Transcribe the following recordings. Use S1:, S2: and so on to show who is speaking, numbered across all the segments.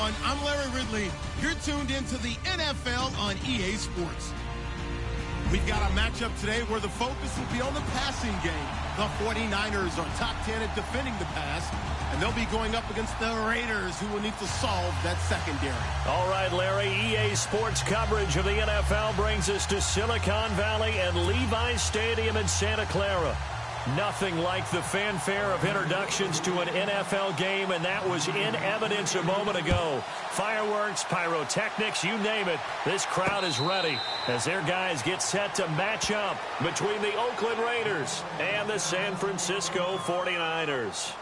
S1: everyone. I'm Larry Ridley. You're tuned into the NFL on EA Sports. We've got a matchup today where the focus will be on the passing game. The 49ers are top 10 at defending the pass, and they'll be going up against the Raiders, who will need to solve that secondary.
S2: All right, Larry, EA Sports coverage of the NFL brings us to Silicon Valley and Levi's Stadium in Santa Clara. Nothing like the fanfare of introductions to an NFL game, and that was in evidence a moment ago. Fireworks, pyrotechnics, you name it. This crowd is ready as their guys get set to match up between the Oakland Raiders and the San Francisco 49ers.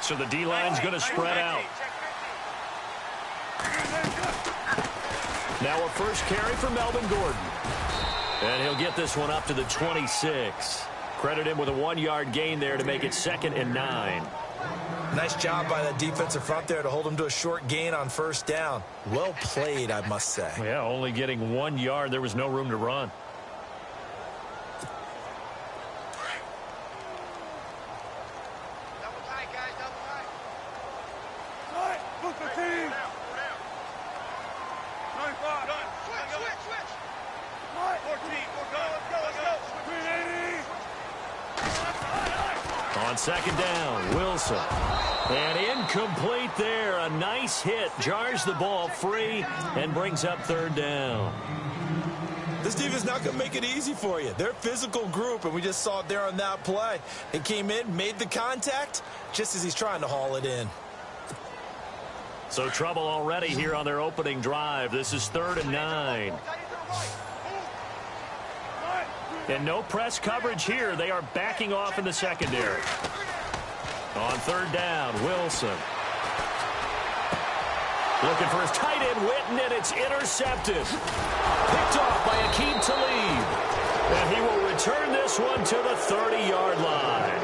S2: So the D-line's going to spread out. Now a first carry for Melvin Gordon. And he'll get this one up to the 26. Credit him with a 1-yard gain there to make it 2nd and 9.
S3: Nice job by the defensive front there to hold him to a short gain on first down. Well played, I must say.
S2: Yeah, only getting 1 yard. There was no room to run. On second down, Wilson. And incomplete there. A nice hit. Jars the ball free and brings up 3rd down.
S3: This defense not going to make it easy for you. They're a physical group, and we just saw it there on that play. They came in, made the contact, just as he's trying to haul it in.
S2: So trouble already here on their opening drive. This is 3rd and 9. And no press coverage here. They are backing off in the secondary. On 3rd down, Wilson. Looking for his tight end, Witten, and it's intercepted. Picked off by Aqib Talib. And he will return this one to the 30-yard line.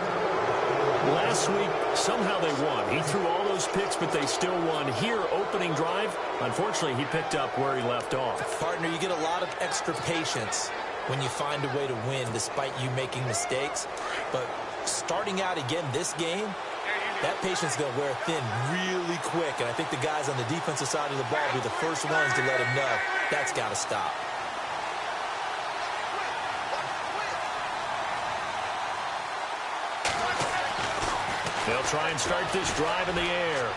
S2: Last week, somehow they won. He threw all those picks, but they still won. Here, opening drive, unfortunately, he picked up where he left off.
S3: Partner, you get a lot of extra patience when you find a way to win despite you making mistakes. But starting out again this game, that patience is going to wear thin really quick. And I think the guys on the defensive side of the ball will be the first ones to let him know that's got to stop.
S2: They'll try and start this drive in the air.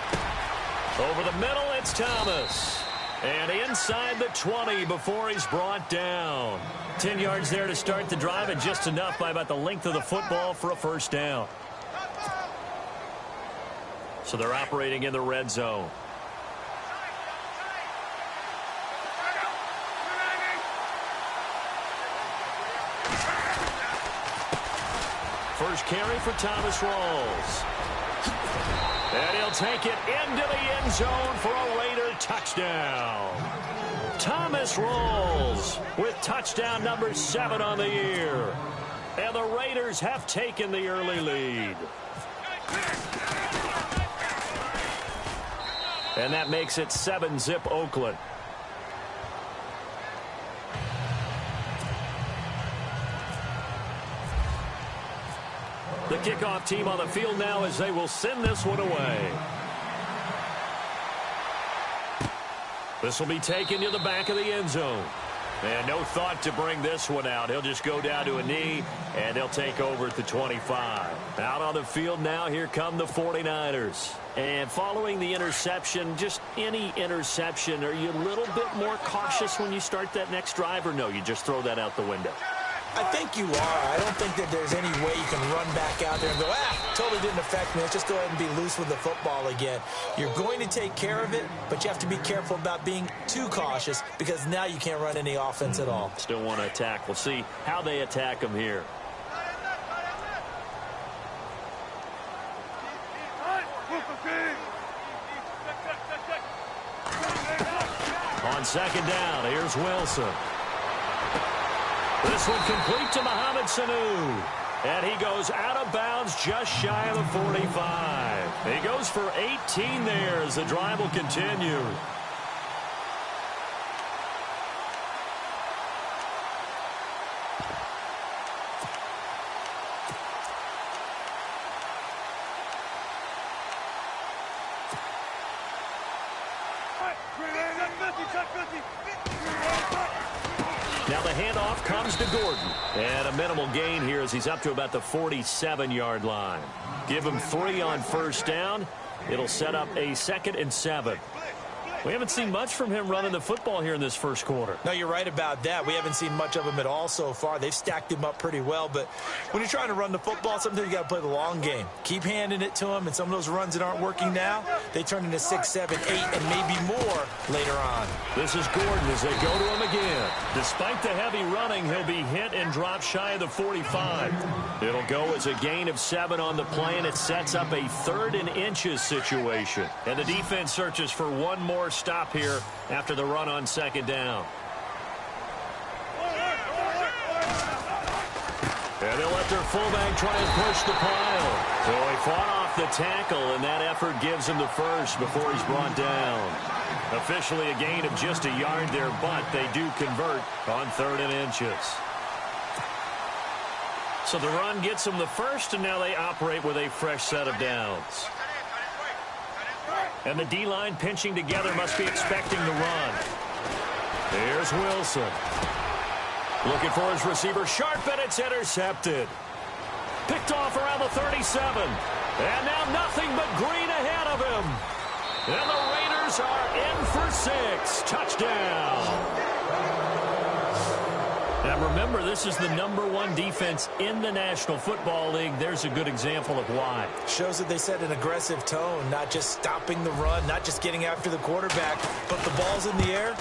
S2: Over the middle, it's Thomas. And inside the 20 before he's brought down. 10 yards there to start the drive, and just enough by about the length of the football for a first down. So they're operating in the red zone. First carry for Thomas Rawls. And he'll take it into the end zone for a Raider touchdown. Thomas Rawls with touchdown number 7 on the year. And the Raiders have taken the early lead. And that makes it 7-zip Oakland. The kickoff team on the field now as they will send this one away. This will be taken to the back of the end zone. And no thought to bring this one out. He'll just go down to a knee, and they'll take over at the 25. Out on the field now, here come the 49ers. And following the interception, just any interception, are you a little bit more cautious when you start that next drive, or no, you just throw that out the window?
S3: I think you are. I don't think that there's any way you can run back out there and go, totally didn't affect me. Let's just go ahead and be loose with the football again. You're going to take care of it, but you have to be careful about being too cautious because now you can't run any offense at all.
S2: Still want to attack. We'll see how they attack them here. On second down, here's Wilson. This one complete to Mohamed Sanu. And he goes out of bounds just shy of the 45. He goes for 18 there as the drive will continue. Now the handoff comes to Gordon. And a minimal gain here as he's up to about the 47-yard line. Give him 3 on first down. It'll set up a 2nd and 7. We haven't seen much from him running the football here in this first quarter.
S3: No, you're right about that. We haven't seen much of him at all so far. They've stacked him up pretty well. But when you're trying to run the football, sometimes you got to play the long game. Keep handing it to him, and some of those runs that aren't working now, they turn into 6, 7, 8, and maybe more later on.
S2: This is Gordon as they go to him again. Despite the heavy running, he'll be hit and dropped shy of the 45. It'll go as a gain of 7 on the play, and it sets up a 3rd and inches situation. And the defense searches for one more stop here after the run on 2nd down. And they'll let their fullback try and push the pile. So he fought off the tackle, and that effort gives him the first before he's brought down. Officially a gain of just a yard there, but they do convert on 3rd and inches. So the run gets them the first, and now they operate with a fresh set of downs. And the D-line pinching together must be expecting the run. Here's Wilson. Looking for his receiver. Sharp, and it's intercepted. Picked off around the 37. And now nothing but green ahead of him. And the Raiders are in for 6. Touchdown. Now remember, this is the #1 defense in the National Football League. There's a good example of why.
S3: Shows that they set an aggressive tone, not just stopping the run, not just getting after the quarterback, but the ball's in the air.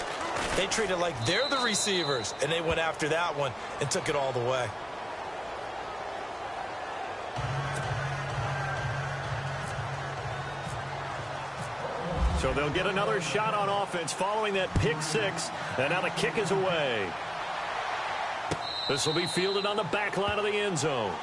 S3: They treat it like they're the receivers, and they went after that one and took it all the way.
S2: So they'll get another shot on offense following that pick 6, and now the kick is away. This will be fielded on the back line of the end zone.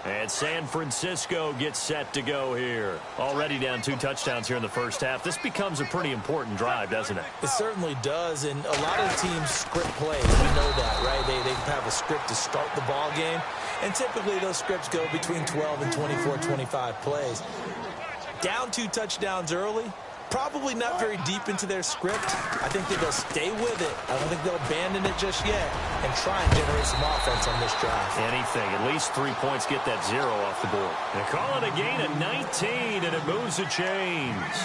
S2: And San Francisco gets set to go here. Already down 2 touchdowns here in the first half. This becomes a pretty important drive, doesn't it?
S3: It certainly does, and a lot of the teams script plays. We know that, right? They have a script to start the ball game, and typically those scripts go between 12 and 24, 25 plays. Down 2 touchdowns early, probably not very deep into their script. I think that they'll stay with it. I don't think they'll abandon it just yet and try and generate some offense on this drive.
S2: Anything. At least 3 points get that 0 off the board. They call it a gain of 19, and it moves the chains.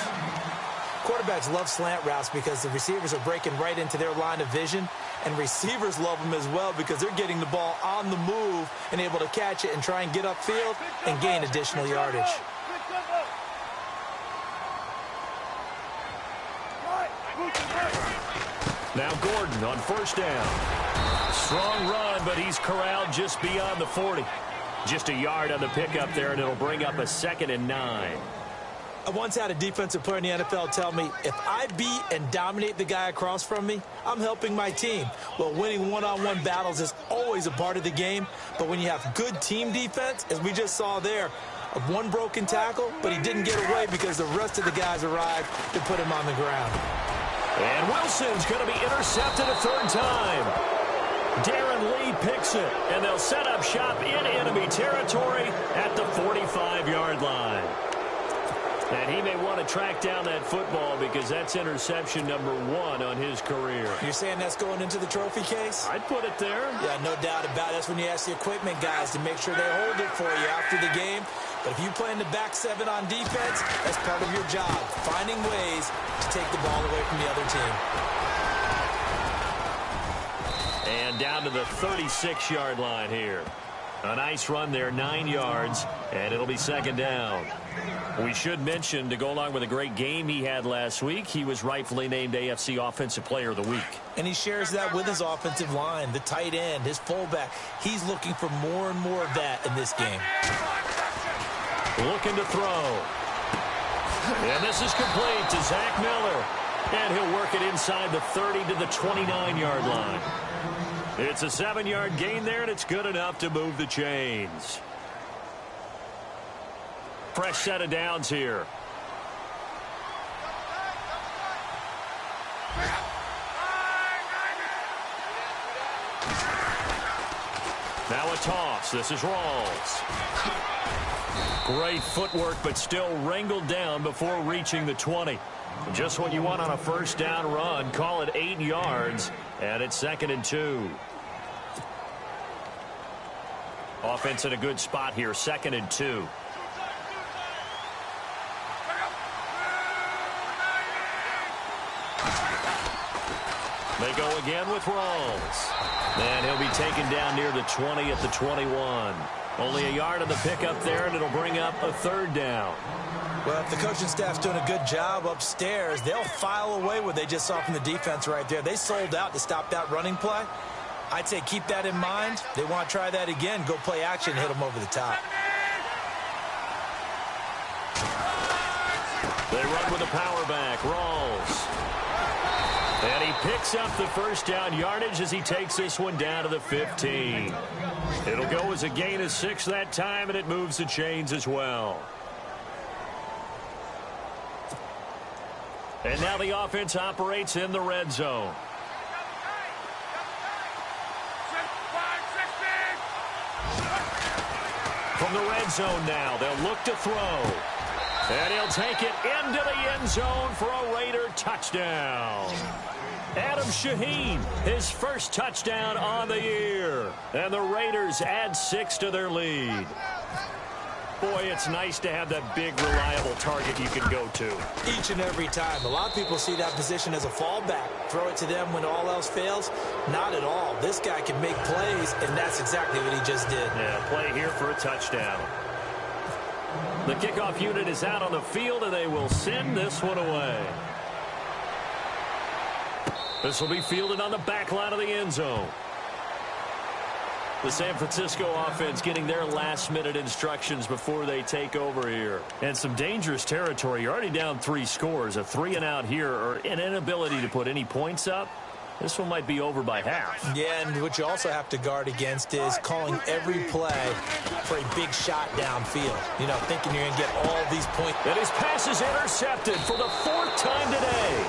S3: Quarterbacks love slant routes because the receivers are breaking right into their line of vision, and receivers love them as well because they're getting the ball on the move and able to catch it and try and get upfield and gain additional yardage.
S2: Now Gordon on first down. Strong run, but he's corralled just beyond the 40. Just a yard on the pickup there, and it'll bring up a 2nd and 9.
S3: I once had a defensive player in the NFL tell me, if I beat and dominate the guy across from me, I'm helping my team. Well, winning one-on-one battles is always a part of the game, but when you have good team defense, as we just saw there, one broken tackle, but he didn't get away because the rest of the guys arrived to put him on the ground.
S2: And Wilson's going to be intercepted a 3rd time. Darren Lee picks it, and they'll set up shop in enemy territory at the 45-yard line. And he may want to track down that football because that's interception #1 on his career.
S3: You're saying that's going into the trophy case?
S2: I'd put it there.
S3: Yeah, no doubt about it. That's when you ask the equipment guys to make sure they hold it for you after the game. But if you play in the back 7 on defense, that's part of your job, finding ways to take the ball away from the other team.
S2: And down to the 36-yard line here. A nice run there, 9 yards, and it'll be second down. We should mention, to go along with a great game he had last week, he was rightfully named AFC Offensive Player of the Week.
S3: And he shares that with his offensive line, the tight end, his fullback. He's looking for more and more of that in this game.
S2: Looking to throw. And this is complete to Zach Miller. And he'll work it inside the 30 to the 29-yard line. It's a 7-yard gain there, and it's good enough to move the chains. Fresh set of downs here. Now a toss. This is Rawls. Great footwork, but still wrangled down before reaching the 20. Just what you want on a first down run. Call it 8 yards, and it's 2nd and 2. Offense in a good spot here, 2nd and 2. They go again with Rawls. And he'll be taken down near the 20 at the 21. Only a yard on the pickup there, and it'll bring up a 3rd down.
S3: Well, if the coaching staff's doing a good job upstairs, they'll file away what they just saw from the defense right there. They sold out to stop that running play. I'd say keep that in mind. They want to try that again. Go play action, hit them over the top.
S2: They run with a power back. Rawls. And he picks up the first down yardage as he takes this one down to the 15. It'll go as a gain of 6 that time, and it moves the chains as well. And now the offense operates in the red zone. From the red zone now, they'll look to throw. And he'll take it into the end zone for a Raider touchdown. Adam Shaheen, his first touchdown on the year. And the Raiders add 6 to their lead. Boy, it's nice to have that big, reliable target you can go to.
S3: Each and every time. A lot of people see that position as a fallback. Throw it to them when all else fails. Not at all. This guy can make plays, and that's exactly what he just did.
S2: Yeah, play here for a touchdown. The kickoff unit is out on the field, and they will send this one away. This will be fielded on the back line of the end zone. The San Francisco offense getting their last-minute instructions before they take over here. And some dangerous territory. You're already down 3 scores. A 3-and-out here, or an inability to put any points up. This one might be over by half.
S3: Yeah, and what you also have to guard against is calling every play for a big shot downfield. You know, thinking you're going to get all these points.
S2: And his pass is intercepted for the 4th time today.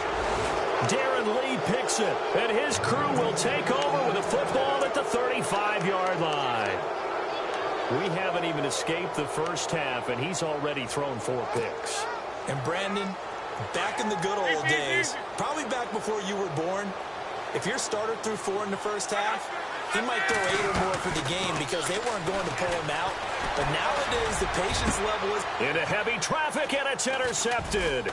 S2: Darren Lee picks it, and his crew will take over with a football at the 35-yard line. We haven't even escaped the first half, and he's already thrown 4 picks.
S3: And Brandon, back in the good old days, probably back before you were born, if your starter threw 4 in the first half, he might throw 8 or more for the game because they weren't going to pull him out. But nowadays, the patience level is...
S2: Into heavy traffic, and it's intercepted.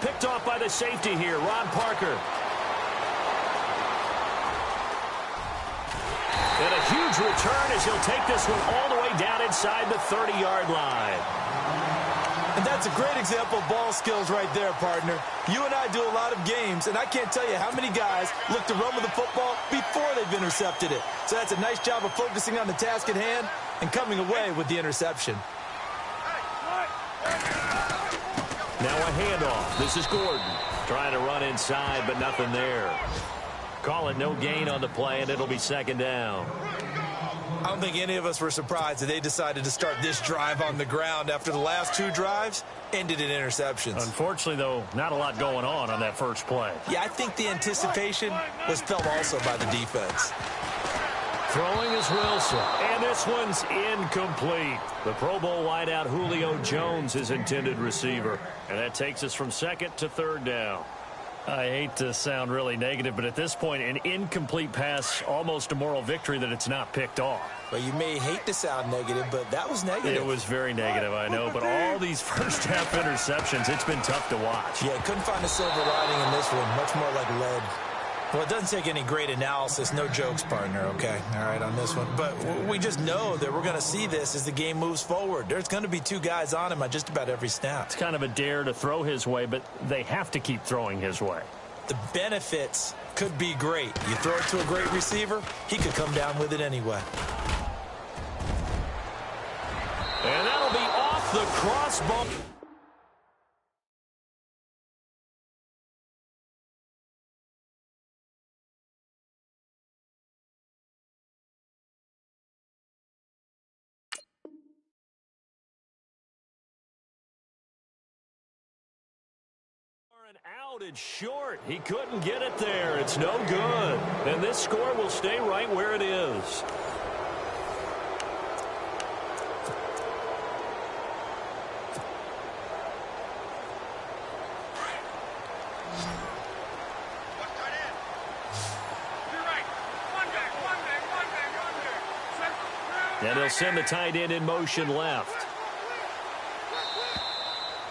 S2: Picked off by the safety here, Ron Parker. And a huge return as he'll take this one all the way down inside the 30-yard line.
S3: And that's a great example of ball skills right there, partner. You and I do a lot of games, and I can't tell you how many guys look to run with the football before they've intercepted it. So that's a nice job of focusing on the task at hand and coming away with the interception.
S2: Now a handoff. This is Gordon trying to run inside, but nothing there. Call it no gain on the play, and it'll be 2nd down.
S3: I don't think any of us were surprised that they decided to start this drive on the ground after the last 2 drives ended in interceptions.
S2: Unfortunately, though, not a lot going on that first play.
S3: Yeah, I think the anticipation was felt also by the defense.
S2: Throwing is Wilson, and this one's incomplete. The Pro Bowl wideout Julio Jones is intended receiver, and that takes us from 2nd to 3rd down. I hate to sound really negative, but at this point, an incomplete pass, almost a moral victory that it's not picked off.
S3: Well, you may hate to sound negative, but that was negative.
S2: It was very negative, I know, but all these first-half interceptions, it's been tough to watch.
S3: Yeah, couldn't find a silver lining in this one, much more like lead. Well, it doesn't take any great analysis. No jokes, partner, okay? All right, on this one. But we just know that we're going to see this as the game moves forward. There's going to be two guys on him on just about every snap.
S2: It's kind of a dare to throw his way, but they have to keep throwing his way.
S3: The benefits could be great. You throw it to a great receiver, he could come down with it anyway.
S2: And that'll be off the crossbar. Out, it's short. He couldn't get it there. It's no good. And this score will stay right where it is. And he'll send the tight end in motion left.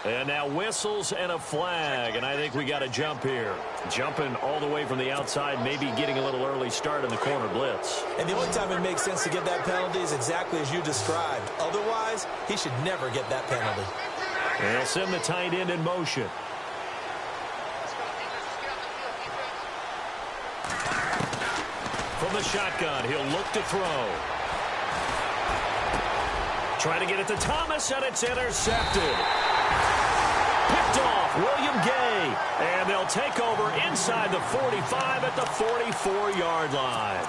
S2: And now whistles and a flag, and I think we got a jump here. Jumping all the way from the outside, maybe getting a little early start in the corner blitz.
S3: And the only time it makes sense to get that penalty is exactly as you described. Otherwise, he should never get that penalty.
S2: And they'll send the tight end in motion. From the shotgun, he'll look to throw. Trying to get it to Thomas, and it's intercepted. Picked off, William Gay. And they'll take over inside the 45 at the 44-yard line.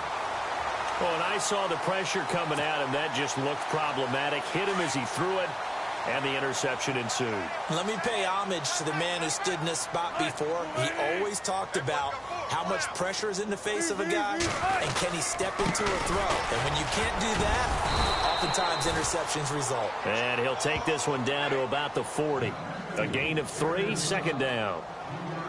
S2: Oh, and I saw the pressure coming at him. That just looked problematic. Hit him as he threw it, and the interception ensued.
S3: Let me pay homage to the man who stood in this spot before. He always talked about how much pressure is in the face of a guy, and can he step into a throw. And when you can't do that, oftentimes interceptions result.
S2: And he'll take this one down to about the 40. A gain of 3, second down.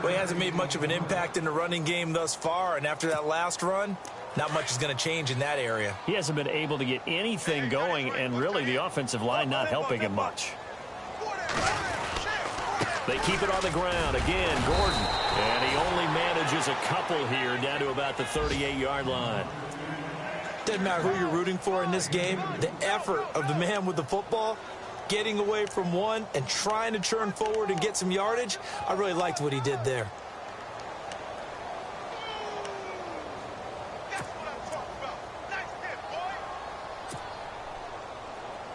S3: Well, he hasn't made much of an impact in the running game thus far, and after that last run, not much is going to change in that area.
S2: He hasn't been able to get anything going, and really the offensive line not helping him much. They keep it on the ground. Again, Gordon. And he only manages a couple here down to about the 38-yard line.
S3: Doesn't matter who you're rooting for in this game. The effort of the man with the football, getting away from one and trying to churn forward and get some yardage, I really liked what he did there.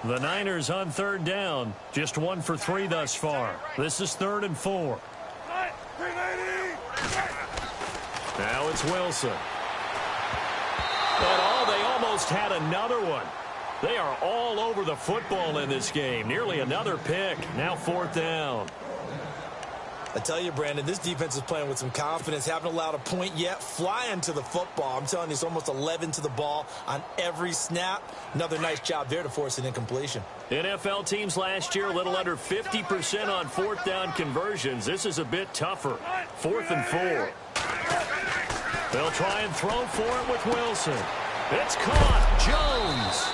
S2: The Niners on third down. Just 1 for 3 thus far. This is 3rd and 4. Now it's Wilson. But they almost had another one. They are all over the football in this game. Nearly another pick. Now 4th down.
S3: I tell you, Brandon, this defense is playing with some confidence. Haven't allowed a point yet. Flying to the football. I'm telling you, it's almost 11 to the ball on every snap. Another nice job there to force an incompletion.
S2: NFL teams last year, a little under 50% on 4th down conversions. This is a bit tougher. 4th and 4. They'll try and throw for it with Wilson. It's caught. Jones.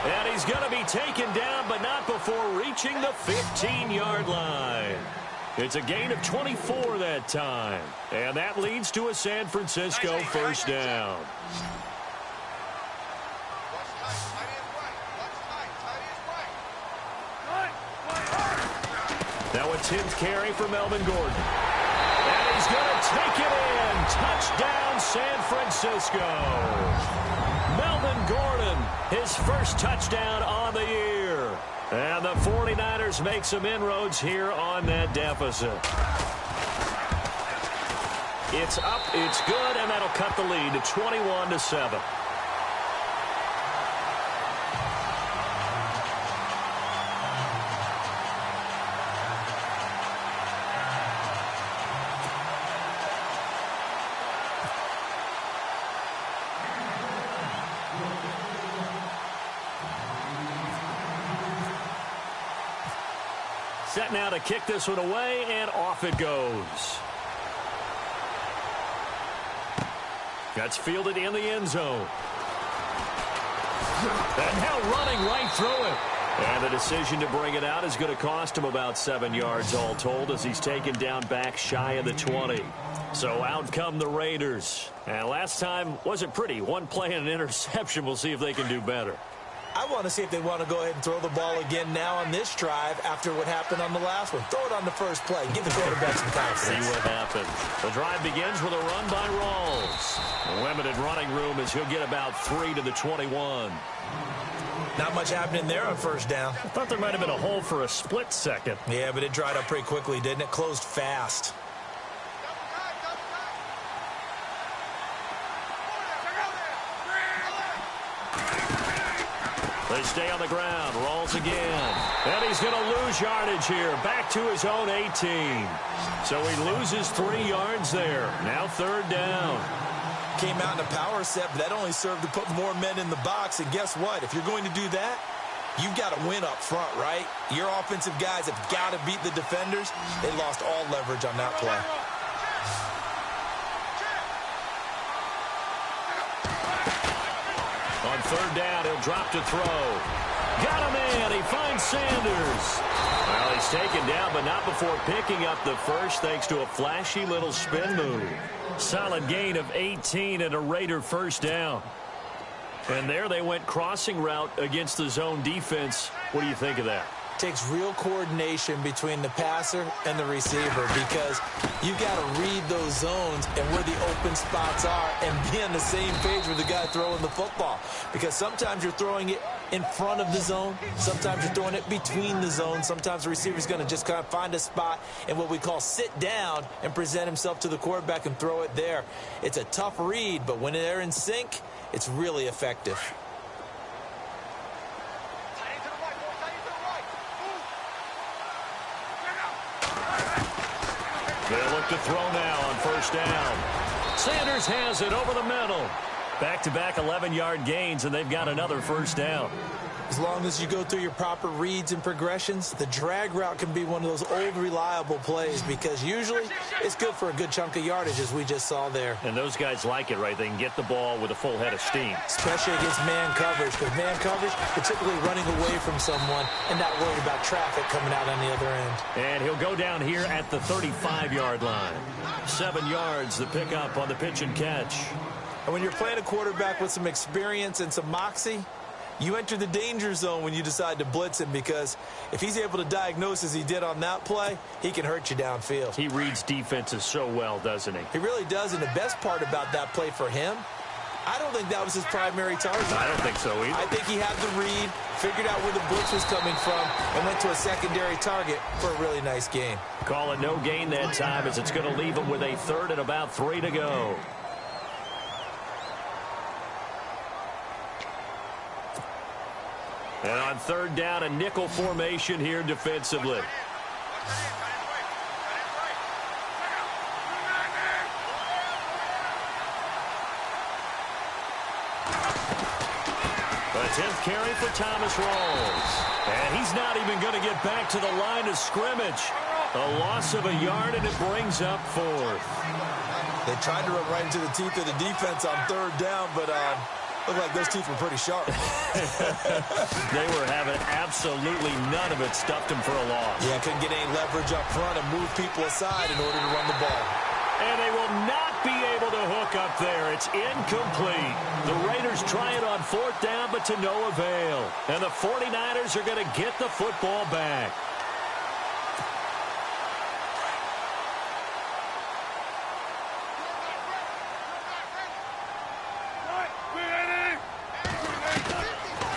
S2: And he's going to be taken down, but not before reaching the 15-yard line. It's a gain of 24 that time. And that leads to a San Francisco first down. Now a 10th carry for Melvin Gordon. And he's going to take it in. Touchdown, San Francisco. Melvin Gordon, his first touchdown on the year. And the 49ers make some inroads here on that deficit. It's up, it's good, and that'll cut the lead to 21-7. Set now to kick this one away, and off it goes. That's fielded in the end zone. And now running right through it. And the decision to bring it out is going to cost him about 7 yards all told as he's taken down back shy of the 20. So out come the Raiders. And last time wasn't pretty. One play and an interception. We'll see if they can do better.
S3: I want to see if they want to go ahead and throw the ball again now on this drive after what happened on the last one. Throw it on the first play. Give the quarterback some confidence.
S2: See what happens. The drive begins with a run by Rawls. Limited running room as he'll get about 3 to the 21.
S3: Not much happening there on first down.
S2: I thought there might have been a hole for a split second.
S3: Yeah, but it dried up pretty quickly, didn't it? Closed fast.
S2: They stay on the ground. Rawls again. And he's going to lose yardage here. Back to his own 18. So he loses 3 yards there. Now third down.
S3: Came out in a power set, but that only served to put more men in the box. And guess what? If you're going to do that, you've got to win up front, right? Your offensive guys have got to beat the defenders. They lost all leverage on that play.
S2: On third down, he'll drop to throw. Got a man. He finds Sanders. Well, he's taken down, but not before picking up the first thanks to a flashy little spin move. Solid gain of 18 and a Raider first down. And there they went crossing route against the zone defense. What do you think of that?
S3: Takes real coordination between the passer and the receiver because you've got to read those zones and where the open spots are and be on the same page with the guy throwing the football. Because sometimes you're throwing it in front of the zone. Sometimes you're throwing it between the zones. Sometimes the receiver's going to just kind of find a spot and what we call sit down and present himself to the quarterback and throw it there. It's a tough read, but when they're in sync, it's really effective.
S2: They'll look to throw now on first down. Sanders has it over the middle. Back-to-back 11-yard gains, and they've got another first down.
S3: As long as you go through your proper reads and progressions, the drag route can be one of those old reliable plays because usually it's good for a good chunk of yardage, as we just saw there.
S2: And those guys like it, right? They can get the ball with a full head of steam.
S3: Especially against man coverage, because man coverage, you're typically running away from someone and not worried about traffic coming out on the other end.
S2: And he'll go down here at the 35-yard line. 7 yards, the pickup on the pitch and catch.
S3: And when you're playing a quarterback with some experience and some moxie, you enter the danger zone when you decide to blitz him because if he's able to diagnose as he did on that play, he can hurt you downfield.
S2: He reads defenses so well, doesn't he?
S3: He really does, and the best part about that play for him, I don't think that was his primary target.
S2: I don't think so either.
S3: I think he had the read, figured out where the blitz was coming from, and went to a secondary target for a really nice gain.
S2: Call it no gain that time as it's going to leave him with a third and about 3 to go. And on third down, a nickel formation here defensively. The 10th carry for Thomas Rawls. And he's not even going to get back to the line of scrimmage. A loss of a yard, and it brings up 4th.
S3: They tried to run right into the teeth of the defense on third down, but looked like those teeth were pretty sharp.
S2: They were having absolutely none of it. Stuffed him for a loss.
S3: Yeah, couldn't get any leverage up front and move people aside in order to run the ball.
S2: And they will not be able to hook up there. It's incomplete. The Raiders try it on 4th down, but to no avail. And the 49ers are going to get the football back.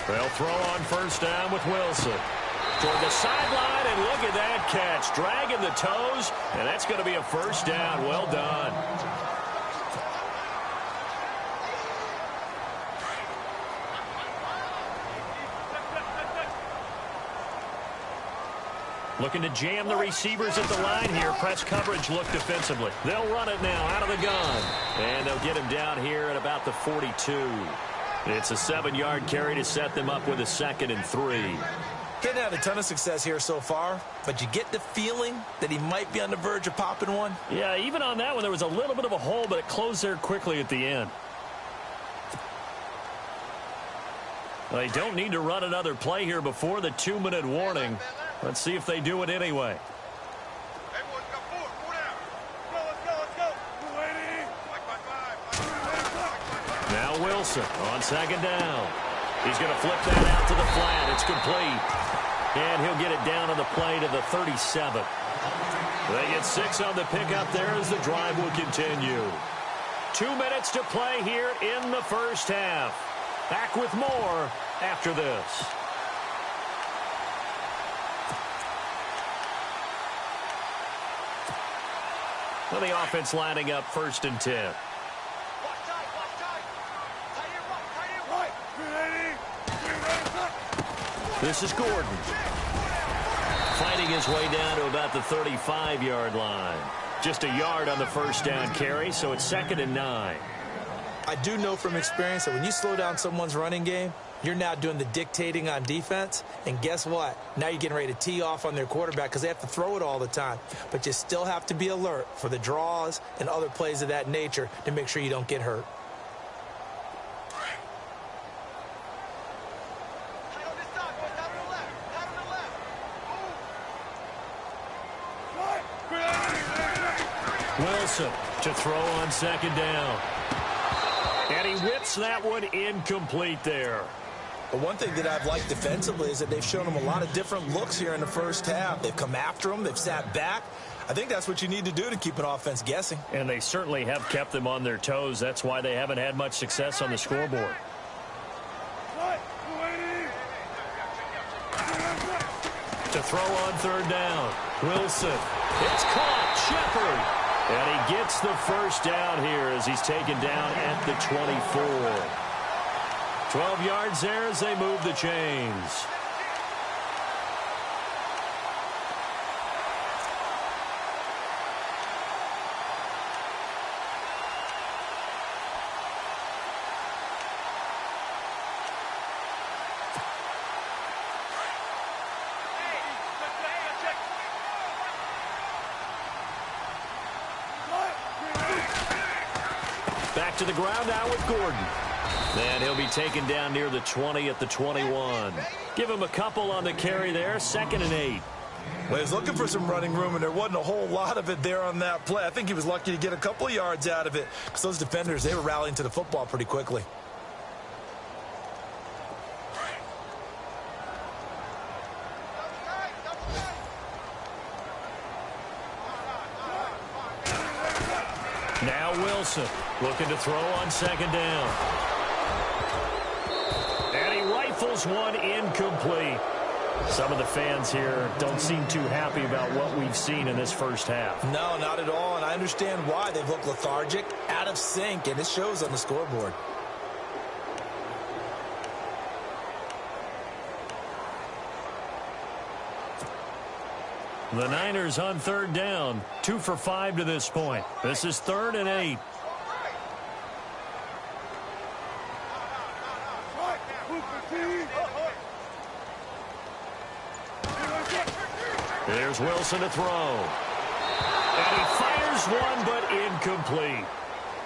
S2: They'll throw on first down with Wilson. Toward the sideline, and look at that catch. Dragging the toes, and that's going to be a first down. Well done. Looking to jam the receivers at the line here. Press coverage look defensively. They'll run it now out of the gun. And they'll get him down here at about the 42. It's a 7-yard carry to set them up with a 2nd and 3.
S3: Hadn't had a ton of success here so far, but you get the feeling that he might be on the verge of popping one.
S2: Yeah, even on that one, there was a little bit of a hole, but it closed there quickly at the end. They don't need to run another play here before the 2-minute warning. Let's see if they do it anyway. Now Wilson on second down. He's going to flip that out to the flat. It's complete. And he'll get it down on the play to the 37. They get 6 on the pickup there as the drive will continue. 2 minutes to play here in the first half. Back with more after this. Well, the offense lining up 1st and 10. This is Gordon. Fighting his way down to about the 35-yard line. Just a yard on the first down carry, so it's 2nd and 9.
S3: I do know from experience that when you slow down someone's running game, you're now doing the dictating on defense. And guess what? Now you're getting ready to tee off on their quarterback because they have to throw it all the time. But you still have to be alert for the draws and other plays of that nature to make sure you don't get hurt.
S2: Wilson to throw on 2nd down. And he whips that one incomplete there.
S3: But one thing that I've liked defensively is that they've shown him a lot of different looks here in the first half. They've come after him. They've sat back. I think that's what you need to do to keep an offense guessing.
S2: And they certainly have kept them on their toes. That's why they haven't had much success on the scoreboard. To throw on 3rd down. Wilson. It's caught. Shepard. And he gets the first down here as he's taken down at the 24. 12 yards there as they move the chains. Back to the ground now with Gordon. And he'll be taken down near the 20 at the 21. Give him a couple on the carry there. 2nd and 8.
S3: Well, he was looking for some running room, and there wasn't a whole lot of it there on that play. I think he was lucky to get a couple of yards out of it because those defenders, they were rallying to the football pretty quickly.
S2: Now Wilson looking to throw on 2nd down. And he rifles one incomplete. Some of the fans here don't seem too happy about what we've seen in this first half.
S3: No, not at all, and I understand why. They've looked lethargic, out of sync, and it shows on the scoreboard.
S2: The Niners on 3rd down, 2 for 5 to this point. This is 3rd and 8. There's Wilson to throw. And he fires one, but incomplete.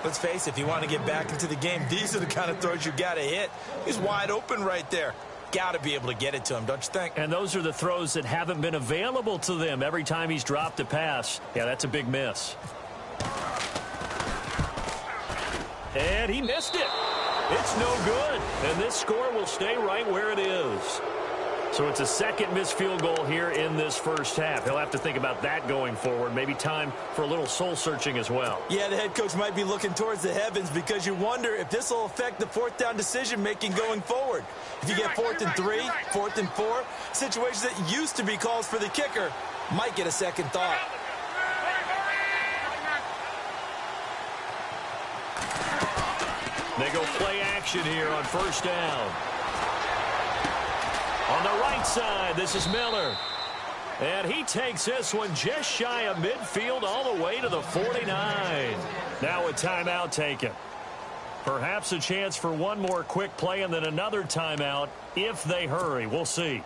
S3: Let's face it, if you want to get back into the game, these are the kind of throws you got to hit. He's wide open right there. Got to be able to get it to him, don't you think?
S2: And those are the throws that haven't been available to them every time he's dropped a pass. Yeah, that's a big miss. And he missed it. It's no good. And this score will stay right where it is. So it's a 2nd missed field goal here in this first half. He'll have to think about that going forward. Maybe time for a little soul-searching as well.
S3: Yeah, the head coach might be looking towards the heavens because you wonder if this will affect the 4th down decision-making going forward. If you get 4th and 3, 4th and 4, situations that used to be calls for the kicker might get a second thought.
S2: They go play action here on 1st down. On the right side, this is Miller. And he takes this one just shy of midfield all the way to the 49. Now a timeout taken. Perhaps a chance for one more quick play and then another timeout if they hurry. We'll see.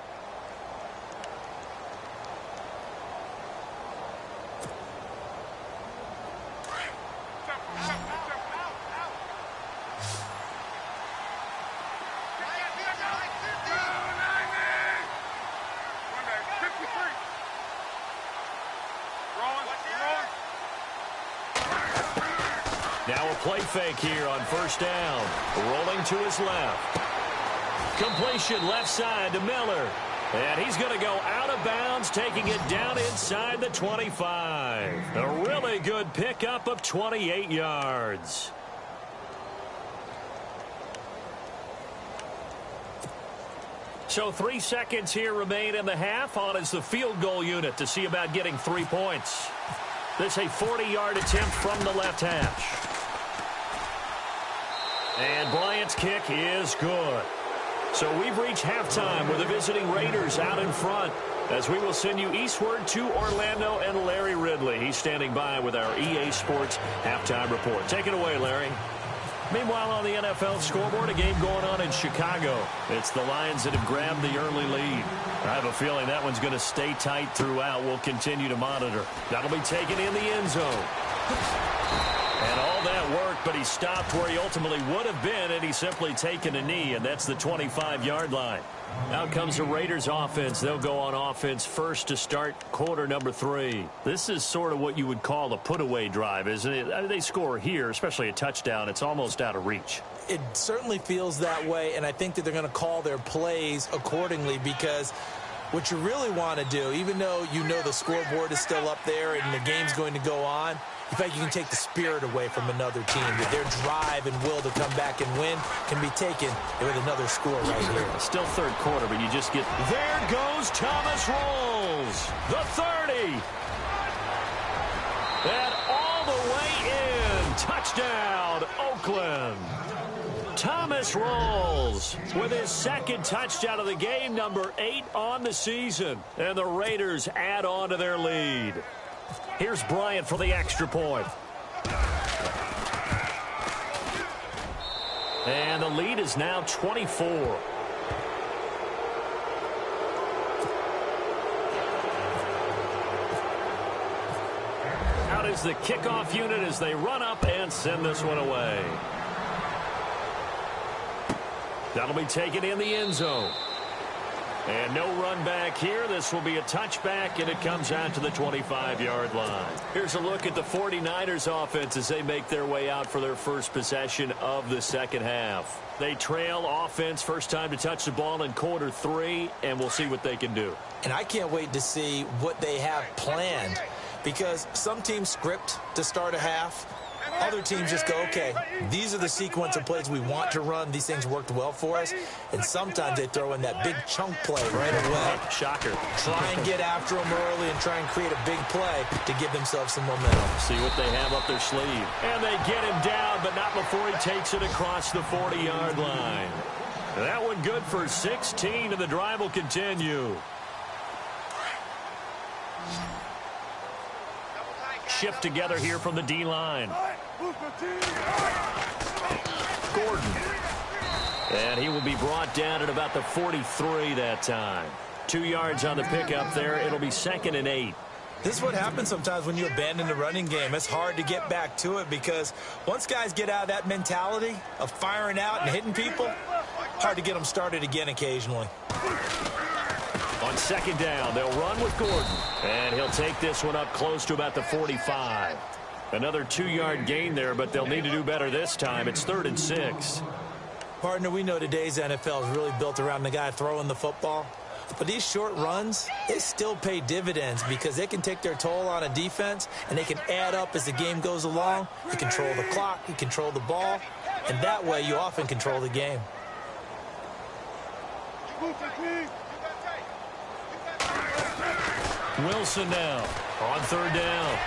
S2: Now a play fake here on first down. Rolling to his left. Completion left side to Miller. And he's going to go out of bounds, taking it down inside the 25. A really good pickup of 28 yards. So 3 seconds here remain in the half. On is the field goal unit to see about getting 3 points. This a 40-yard attempt from the left hash. And Bryant's kick is good. So we've reached halftime with the visiting Raiders out in front, as we will send you eastward to Orlando and Larry Ridley. He's standing by with our EA Sports halftime report. Take it away, Larry. Meanwhile, on the NFL scoreboard, a game going on in Chicago. It's the Lions that have grabbed the early lead. I have a feeling that one's going to stay tight throughout. We'll continue to monitor. That'll be taken in the end zone. And all that worked, but he stopped where he ultimately would have been had he simply taken a knee, and that's the 25-yard line. Out comes the Raiders offense. They'll go on offense first to start quarter number 3. This is sort of what you would call a put-away drive, isn't it? I mean, they score here, especially a touchdown. It's almost out of reach.
S3: It certainly feels that way, and I think that they're going to call their plays accordingly, because what you really want to do, even though you know the scoreboard is still up there and the game's going to go on, in fact, you can take the spirit away from another team. That their drive and will to come back and win can be taken with another score right here.
S2: Still third quarter, but you just get... There goes Thomas Rolls. The 30. And all the way in. Touchdown, Oakland. Thomas Rolls with his second touchdown of the game, number 8 on the season. And the Raiders add on to their lead. Here's Bryant for the extra point. And the lead is now 24. Out is the kickoff unit as they run up and send this one away. That'll be taken in the end zone. And no run back here. This will be a touchback, and it comes out to the 25-yard line. Here's a look at the 49ers offense as they make their way out for their first possession of the second half. They trail offense, first time to touch the ball in quarter 3, and we'll see what they can do.
S3: And I can't wait to see what they have planned, because some teams script to start a half. Other teams just go, okay, these are the sequence of plays we want to run. These things worked well for us. And sometimes they throw in that big chunk play right away.
S2: Shocker.
S3: Try and get after them early and try and create a big play to give themselves some momentum.
S2: See what they have up their sleeve. And they get him down, but not before he takes it across the 40-yard line. That one good for 16, and the drive will continue. Shift together here from the D-line. Gordon. And he will be brought down at about the 43 that time. 2 yards on the pickup there. It'll be 2nd and 8.
S3: This is what happens sometimes when you abandon the running game. It's hard to get back to it, because once guys get out of that mentality of firing out and hitting people, hard to get them started again occasionally.
S2: On 2nd down, they'll run with Gordon. And he'll take this one up close to about the 45. Another 2-yard gain there, but they'll need to do better this time. It's 3rd and 6.
S3: Partner, we know today's NFL is really built around the guy throwing the football. But these short runs, they still pay dividends, because they can take their toll on a defense, and they can add up as the game goes along. You control the clock, you control the ball, and that way you often control the game.
S2: Wilson now on 3rd down.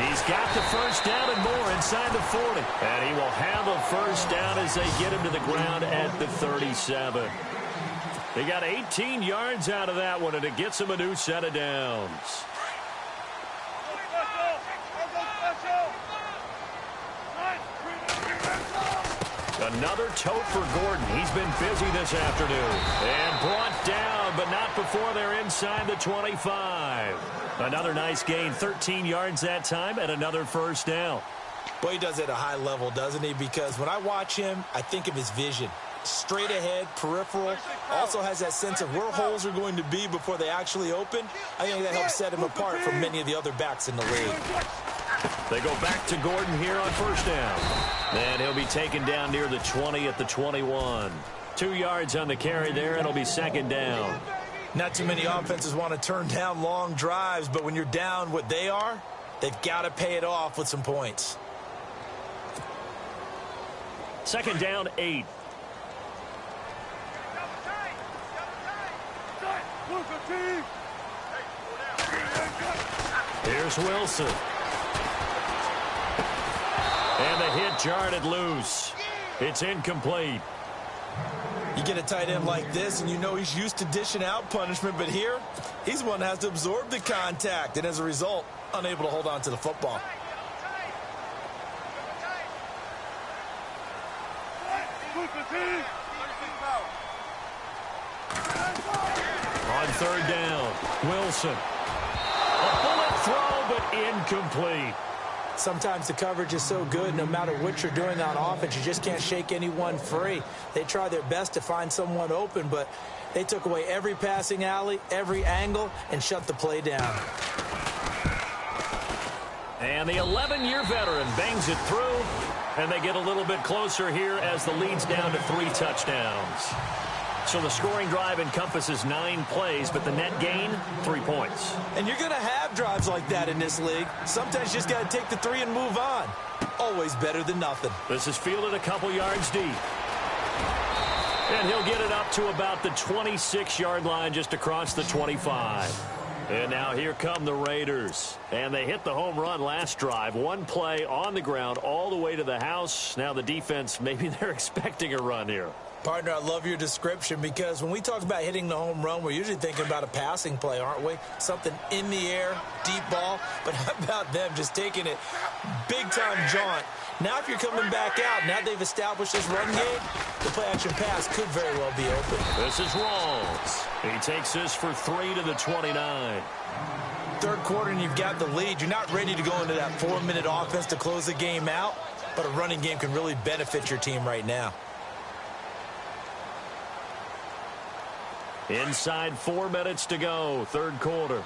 S2: He's got the first down and more inside the 40. And he will have a first down as they get him to the ground at the 37. They got 18 yards out of that one, and it gets him a new set of downs. Another tote for Gordon. He's been busy this afternoon. And brought down, but not before they're inside the 25. Another nice gain, 13 yards that time, and another first down.
S3: Well, he does it at a high level, doesn't he? Because when I watch him, I think of his vision. Straight ahead, peripheral. Also has that sense of where holes are going to be before they actually open. I think that helps set him apart from many of the other backs in the league.
S2: They go back to Gordon here on first down. And he'll be taken down near the 20 at the 21. 2 yards on the carry there, and it'll be second down.
S3: Not too many offenses want to turn down long drives, but when you're down what they are, they've got to pay it off with some points.
S2: Second down, 8. Here's Wilson. And the hit jarred it loose. It's incomplete.
S3: You get a tight end like this, and you know he's used to dishing out punishment, but here, he's the one that has to absorb the contact, and as a result, unable to hold on to the football.
S2: On third down, Wilson. A bullet throw, but incomplete.
S3: Sometimes the coverage is so good, no matter what you're doing on offense, you just can't shake anyone free. They try their best to find someone open, but they took away every passing alley, every angle, and shut the play down.
S2: And the 11-year veteran bangs it through, and they get a little bit closer here as the lead's down to 3 touchdowns. So the scoring drive encompasses 9 plays, but the net gain, 3 points.
S3: And you're going to have drives like that in this league. Sometimes you just got to take the 3 and move on. Always better than nothing.
S2: This is fielded a couple yards deep. And he'll get it up to about the 26-yard line just across the 25. And now here come the Raiders. And they hit the home run last drive. 1 play on the ground all the way to the house. Now the defense, maybe they're expecting a run here.
S3: Partner, I love your description because when we talk about hitting the home run, we're usually thinking about a passing play, aren't we? Something in the air, deep ball. But how about them just taking it big-time jaunt? Now if you're coming back out, now they've established this run game, the play-action pass could very well be open.
S2: This is Rawls. He takes this for 3 to the 29.
S3: Third quarter and you've got the lead. You're not ready to go into that 4-minute offense to close the game out, but a running game can really benefit your team right now.
S2: Inside 4 minutes to go, third quarter.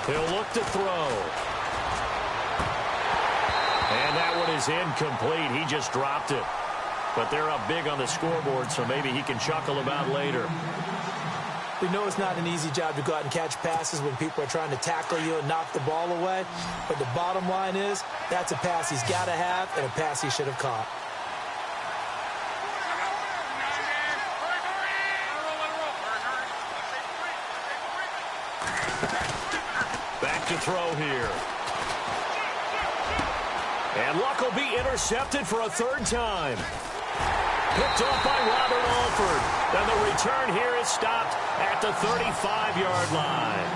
S2: He'll look to throw. And that one is incomplete. He just dropped it. But they're up big on the scoreboard, so maybe he can chuckle about later.
S3: We know it's not an easy job to go out and catch passes when people are trying to tackle you and knock the ball away. But the bottom line is, that's a pass he's got to have and a pass he should have caught.
S2: Back to throw here. And Luck will be intercepted for a 3rd time. Picked off by Robert Alford. And the return here is stopped at the 35-yard line.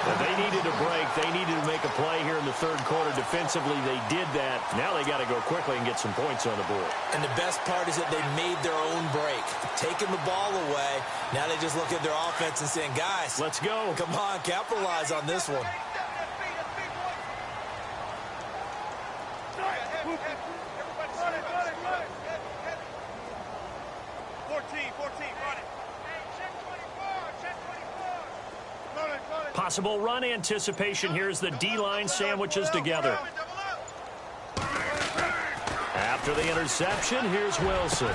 S2: And they needed a break. They needed to make a play here in the third quarter. Defensively, they did that. Now they got to go quickly and get some points on the board.
S3: And the best part is that they made their own break. Taking the ball away. Now they just look at their offense and saying, guys,
S2: let's go.
S3: Come on, capitalize on this one.
S2: Possible run anticipation here as the D-line sandwiches together. After the interception, here's Wilson.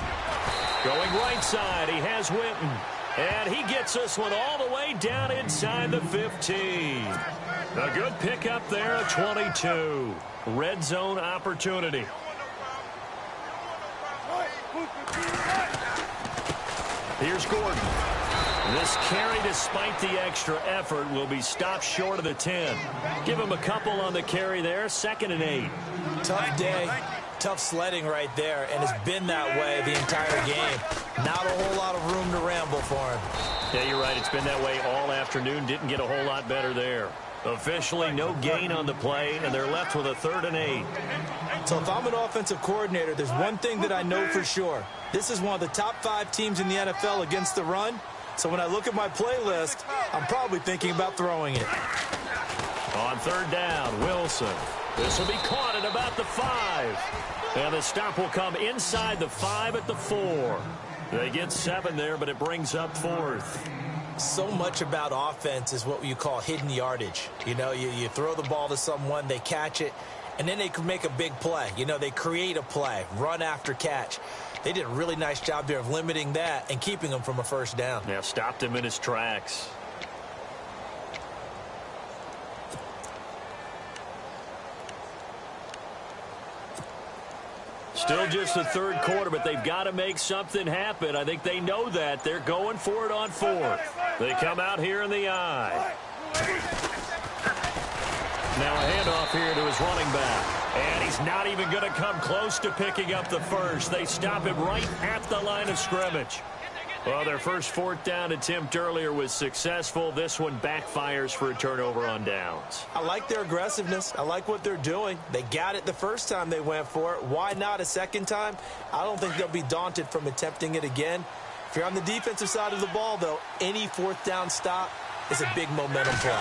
S2: Going right side, he has Winton. And he gets this one all the way down inside the 15. A good pickup there at 22. Red zone opportunity. Here's Gordon. This carry, despite the extra effort, will be stopped short of the 10. Give him a couple on the carry there. 2nd and 8.
S3: Tough day. Tough sledding right there, and it's been that way the entire game. Not a whole lot of room to ramble for him.
S2: Yeah, you're right. It's been that way all afternoon. Didn't get a whole lot better there. Officially, no gain on the play, and they're left with a 3rd and 8.
S3: So if I'm an offensive coordinator, there's one thing that I know for sure. This is one of the top 5 teams in the NFL against the run. So when I look at my playlist, I'm probably thinking about throwing it.
S2: On 3rd down, Wilson. This will be caught at about the 5. And the stop will come inside the 5 at the 4. They get 7 there, but it brings up 4th.
S3: So much about offense is what you call hidden yardage. You know, you throw the ball to someone, they catch it, and then they can make a big play. You know, they create a play, run after catch. They did a really nice job there of limiting that and keeping him from a first down.
S2: Yeah, stopped him in his tracks. Still just the third quarter, but they've got to make something happen. I think they know that. They're going for it on fourth. They come out here in the eye. Now a handoff here to his running back. And he's not even going to come close to picking up the first. They stop him right at the line of scrimmage. Well, their first fourth down attempt earlier was successful. This one backfires for a turnover on downs.
S3: I like their aggressiveness. I like what they're doing. They got it the first time they went for it. Why not a second time? I don't think they'll be daunted from attempting it again. If you're on the defensive side of the ball, though, any fourth down stop is a big momentum play.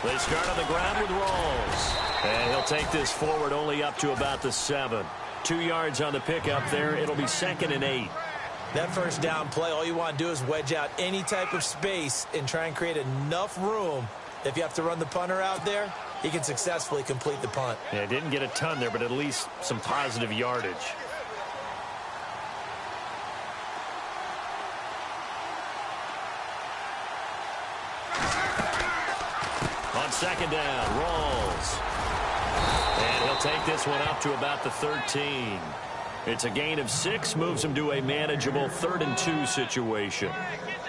S2: They start on the ground with Rawls. And he'll take this forward only up to about the 7. 2 yards on the pickup there. It'll be 2nd and 8.
S3: That first down play, all you want to do is wedge out any type of space and try and create enough room. If you have to run the punter out there, he can successfully complete the punt.
S2: Yeah, didn't get a ton there, but at least some positive yardage. On second down, Rawls. And he'll take this one up to about the 13. It's a gain of 6, moves them to a manageable 3rd and 2 situation.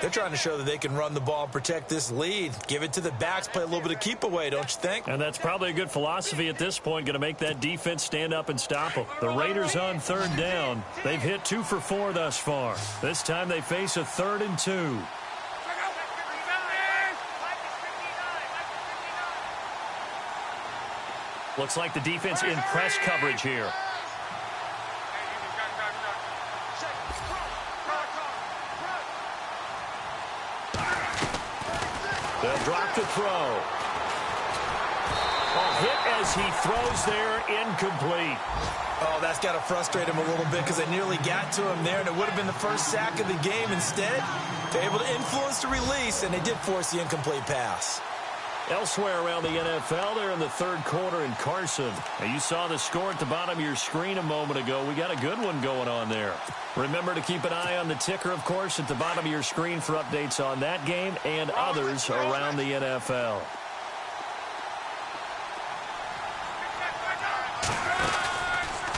S3: They're trying to show that they can run the ball and protect this lead. Give it to the backs, play a little bit of keep away, don't you think?
S2: And that's probably a good philosophy at this point, going to make that defense stand up and stop them. The Raiders on 3rd down. They've hit 2 for 4 thus far. This time they face a 3rd and 2. Looks like the defense in press coverage here. They'll drop the throw. Hit as he throws there, incomplete.
S3: Oh, that's got to frustrate him a little bit because they nearly got to him there, and it would have been the first sack of the game. Instead, they're able to influence the release, and they did force the incomplete pass.
S2: Elsewhere around the NFL, they're in the 3rd quarter in Carson. Now, you saw the score at the bottom of your screen a moment ago. We got a good one going on there. Remember to keep an eye on the ticker, of course, at the bottom of your screen for updates on that game and others around the NFL.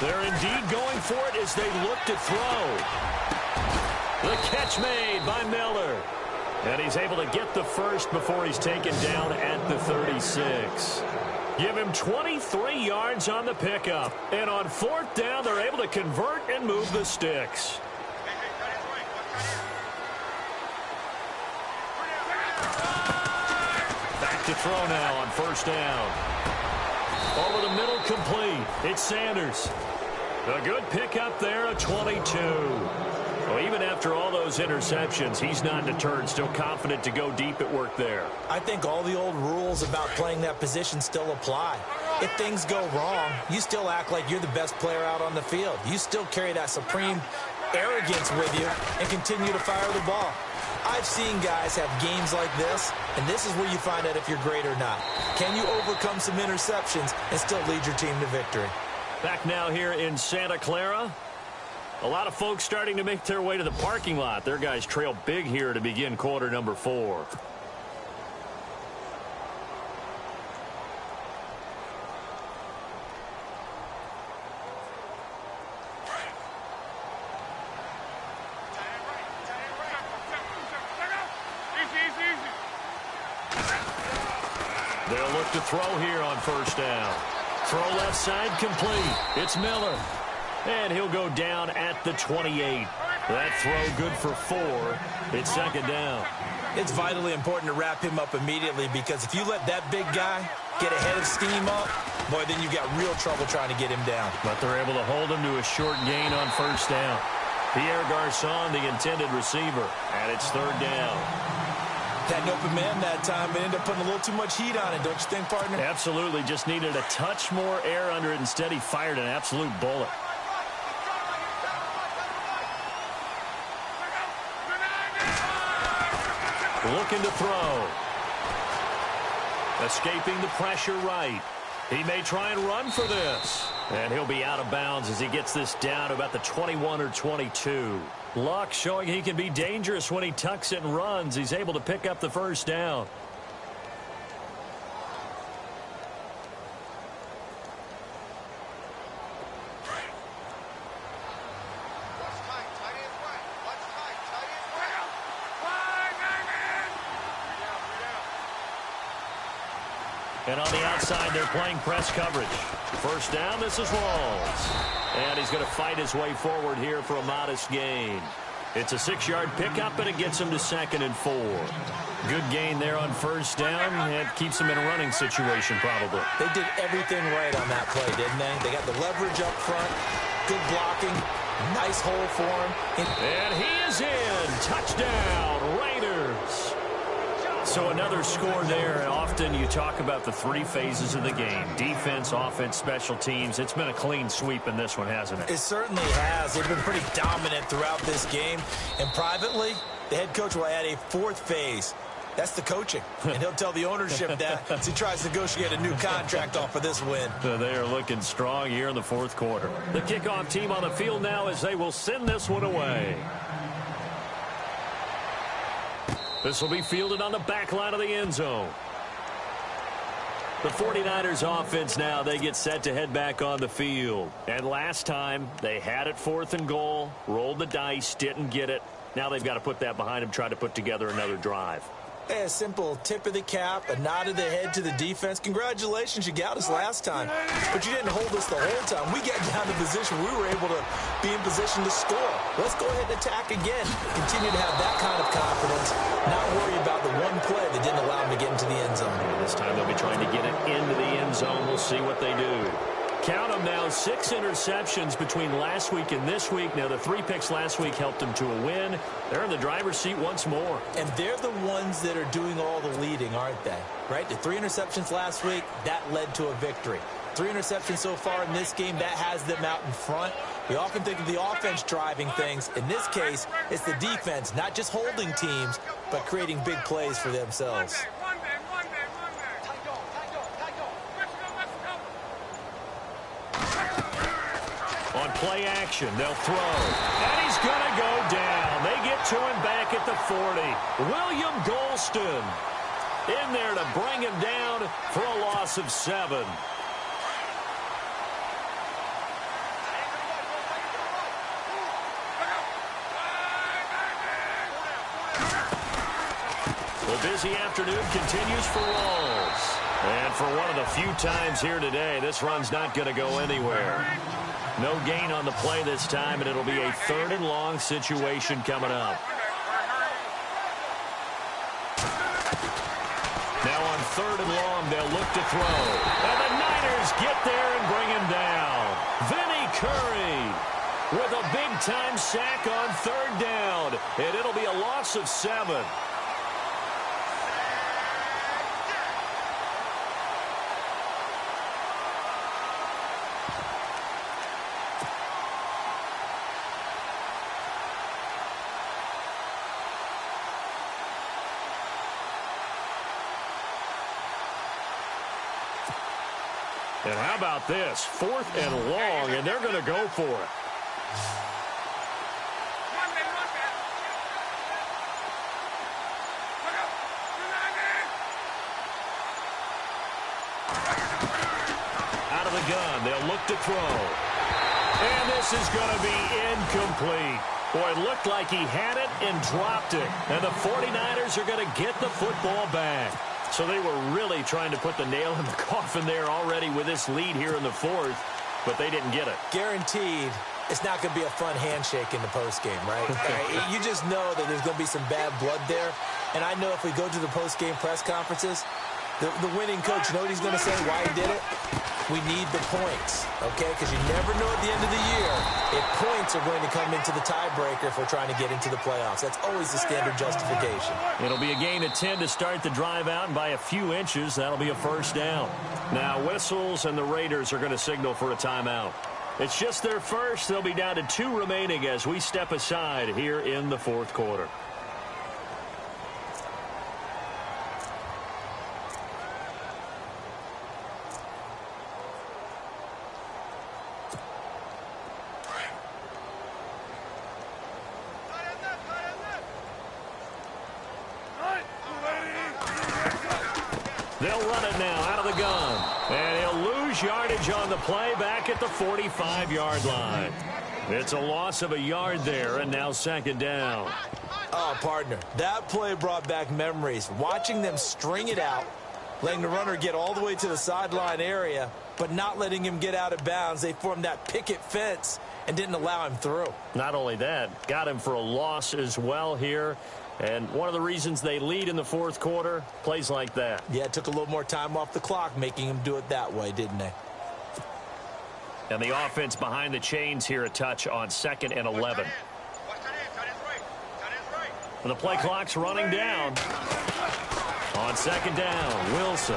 S2: They're indeed going for it as they look to throw. The catch made by Miller. And he's able to get the first before he's taken down at the 36. Give him 23 yards on the pickup. And on 4th down, they're able to convert and move the sticks. Back to throw now on 1st down. Over the middle, complete. It's Sanders. A good pickup there, a 22. Well, even after all those interceptions, he's not deterred, still confident to go deep at work there.
S3: I think all the old rules about playing that position still apply. If things go wrong, you still act like you're the best player out on the field. You still carry that supreme arrogance with you and continue to fire the ball. I've seen guys have games like this, and this is where you find out if you're great or not. Can you overcome some interceptions and still lead your team to victory?
S2: Back now here in Santa Clara. A lot of folks starting to make their way to the parking lot. Their guys trail big here to begin quarter number 4. They'll look to throw here on 1st down. Throw left side complete. It's Miller. And he'll go down at the 28. That throw good for 4. It's 2nd down.
S3: It's vitally important to wrap him up immediately because if you let that big guy get ahead of steam up, boy, then you've got real trouble trying to get him down.
S2: But they're able to hold him to a short gain on 1st down. Pierre Garçon, the intended receiver, and it's 3rd down.
S3: Had an open man that time, but ended up putting a little too much heat on it, don't you think, partner?
S2: Absolutely. Just needed a touch more air under it. Instead, he fired an absolute bullet. Looking to throw. Escaping the pressure right. He may try and run for this. And he'll be out of bounds as he gets this down to about the 21 or 22. Luck showing he can be dangerous when he tucks it and runs. He's able to pick up the first down. And on the outside, they're playing press coverage. First down, this is Rawls. And he's going to fight his way forward here for a modest gain. It's a 6-yard pickup, and it gets him to 2nd and 4. Good gain there on first down. It keeps him in a running situation, probably.
S3: They did everything right on that play, didn't they? They got the leverage up front, good blocking, nice hole for him.
S2: And he is in. Touchdown, Raiders. So another score there. Often you talk about the 3 phases of the game. Defense, offense, special teams. It's been a clean sweep in this one, hasn't it?
S3: It certainly has. They've been pretty dominant throughout this game. And privately, the head coach will add a 4th phase. That's the coaching. And he'll tell the ownership that as he tries to negotiate a new contract off of this win.
S2: They are looking strong here in the 4th quarter. The kickoff team on the field now as they will send this one away. This will be fielded on the back line of the end zone. The 49ers offense now, they get set to head back on the field. And last time, they had it 4th and goal, rolled the dice, didn't get it. Now they've got to put that behind them, try to put together another drive.
S3: A simple tip of the cap, a nod of the head to the defense. Congratulations, you got us last time. But you didn't hold us the whole time. We got down to position. We were able to be in position to score. Let's go ahead and attack again. Continue to have that kind of confidence. Not worry about the one play that didn't allow them to get into the end zone.
S2: This time they'll be trying to get it into the end zone. We'll see what they do. Count them now, 6 interceptions between last week and this week. Now, the 3 picks last week helped them to a win. They're in the driver's seat once more.
S3: And they're the ones that are doing all the leading, aren't they? Right? The 3 interceptions last week, that led to a victory. 3 interceptions so far in this game, that has them out in front. We often think of the offense driving things. In this case, it's the defense, not just holding teams, but creating big plays for themselves.
S2: On play action, they'll throw. And he's going to go down. They get to him back at the 40. William Golston in there to bring him down for a loss of 7. The busy afternoon continues for Rawls. And for one of the few times here today, this run's not going to go anywhere. No gain on the play this time, and it'll be a 3rd and long situation coming up. Now on 3rd and long, they'll look to throw. And the Niners get there and bring him down. Vinny Curry with a big-time sack on 3rd down, and it'll be a loss of 7. And how about this? 4th and long, and they're going to go for it. Out of the gun, they'll look to throw. And this is going to be incomplete. Boy, it looked like he had it and dropped it. And the 49ers are going to get the football back. So they were really trying to put the nail in the coffin there already with this lead here in the 4th, but they didn't get it.
S3: Guaranteed it's not going to be a fun handshake in the postgame, right? You just know that there's going to be some bad blood there. And I know if we go to the postgame press conferences, the winning coach, you know what he's going to say, why he did it? We need the points, okay? Because you never know at the end of the year if points are going to come into the tiebreaker if we're trying to get into the playoffs. That's always the standard justification.
S2: It'll be a gain of 10 to start the drive out, and by a few inches, that'll be a 1st down. Now, whistles, and the Raiders are going to signal for a timeout. It's just their first. They'll be down to 2 remaining as we step aside here in the 4th quarter. They'll run it now out of the gun. And he'll lose yardage on the play back at the 45-yard line. It's a loss of a yard there, and now second down.
S3: Oh, partner, that play brought back memories. Watching them string it out, letting the runner get all the way to the sideline area, but not letting him get out of bounds. They formed that picket fence and didn't allow him through.
S2: Not only that, got him for a loss as well here. And one of the reasons they lead in the fourth quarter, plays like that.
S3: Yeah, it took a little more time off the clock, making him do it that way, didn't they?
S2: And the offense behind the chains here, a touch on 2nd and 11. And the play clock's running down. On 2nd down, Wilson.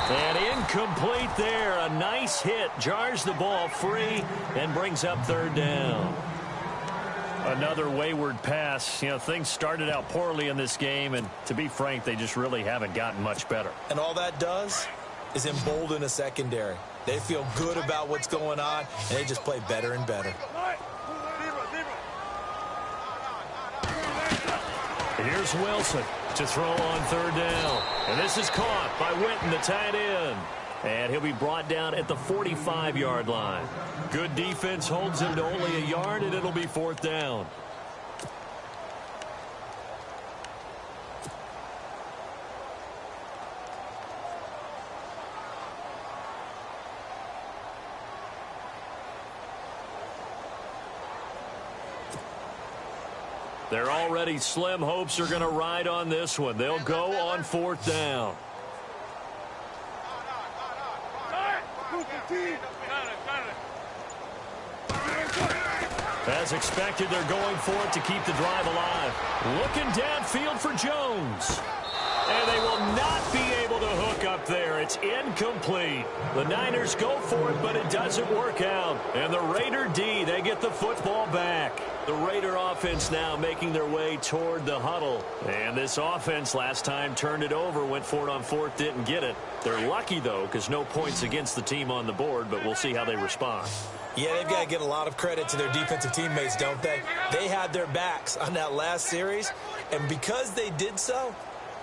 S2: And incomplete there. A nice hit. Jars the ball free and brings up 3rd down. Another wayward pass. You know, things started out poorly in this game, and to be frank, they just really haven't gotten much better.
S3: And all that does is embolden a secondary. They feel good about what's going on, and they just play better and better.
S2: Here's Wilson to throw on 3rd down. And this is caught by Witten, the tight end. And he'll be brought down at the 45-yard line. Good defense holds him to only a yard, and it'll be 4th down. Their already slim hopes are going to ride on this one. They'll go on 4th down. As expected, they're going for it to keep the drive alive. Looking downfield for Jones. And they will not be able to hook up there. It's incomplete. The Niners go for it, but it doesn't work out. And the Raider D, they get the football back. The Raider offense now making their way toward the huddle. And this offense last time turned it over, went for it on 4th, didn't get it. They're lucky, though, because no points against the team on the board, but we'll see how they respond.
S3: Yeah, they've got to give a lot of credit to their defensive teammates, don't they? They had their backs on that last series, and because they did so,